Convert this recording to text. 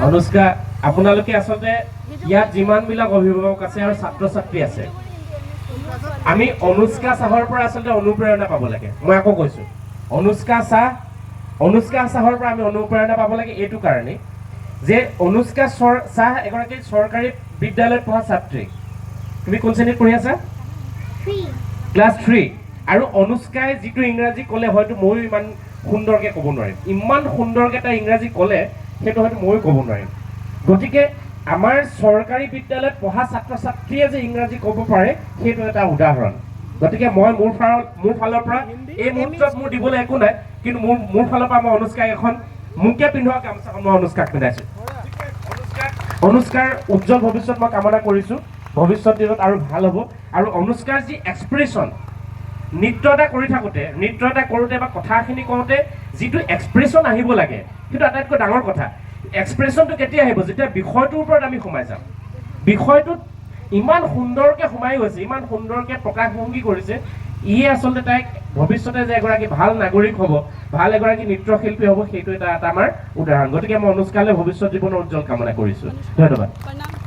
অনুষ্কা আপোনালোকে আসলে ইয়াত যিমানবিলাক অভিভাৱক আছে আৰু ছাত্ৰ ছাত্ৰী আছে আমি অনুষ্কা চাহৰ পৰা আসলে অনুপ্ৰেৰণা পাব লাগে মই আকৌ কৈছো অনুষ্কা চাহৰ পৰা আমি অনুপ্ৰেৰণা পাব লাগে এইটো কাৰণে যে অনুষ্কা চাহ এগৰাকী চৰকাৰী বিদ্যালয়ত পঢ়া ছাত্ৰী তুমি কোন শ্ৰেণীত পঢ়ি আছা 3 ক্লাছ 3 আৰু অনুষ্কাই যিটো ইংৰাজী ক'লে হয়তো মই ইমান সুন্দৰকৈ ক'ব নোৱাৰিম ইমান সুন্দৰকৈ এটা ইংৰাজী ক'লে সেইটো হয়তো মই ক'ব নোৱাৰিম গতিকে আমাৰ চৰকাৰী বিদ্যালয়ত পঢ়া ছাত্ৰ ছাত্ৰীয়ে যে ইংৰাজী ক'ব পাৰে সেইটো এটা উদাহৰণ গতিকে মই মোৰ ফালৰ পৰা এই মুহূৰ্তত মোৰ দিবলৈ একো নাই কিন্তু মোৰ ফালৰ পৰা মই অনুষ্কাক এখন মুখে পিন্ধোৱা গামোচাখন মই অনুষ্কাক পিন্ধাইছোঁ অনুষ্কাৰ উজ্জ্বল ভৱিষ্যত মই কামনা কৰিছোঁ ভৱিষ্যত দিনত আৰু ভাল হ'ব আৰু অনুষ্কাৰ যি এক্সপ্ৰেছন নৃত্য এটা কৰি থাকোঁতে নৃত্য এটা কৰোঁতে বা কথাখিনি কওঁতে যিটো এক্সপ্ৰেছন আহিব লাগে সেইটো আটাইতকৈ ডাঙৰ কথা এক্সপ্ৰেছনটো কেতিয়া আহিব যেতিয়া বিষয়টোৰ ওপৰত আমি সোমাই যাম বিষয়টোত ইমান সুন্দৰকৈ সোমাই গৈছে ইমান সুন্দৰকৈ প্ৰকাশভংগী কৰিছে ইয়ে আচলতে তাইক ভৱিষ্যতে যে এগৰাকী ভাল নাগৰিক হ'ব ভাল এগৰাকী নৃত্যশিল্পী হ'ব সেইটো এটা আমাৰ উদাহৰণ গতিকে মই অনুষ্কালৈ ভৱিষ্যত জীৱনৰ উজ্জ্বল কামনা কৰিছোঁ ধন্যবাদ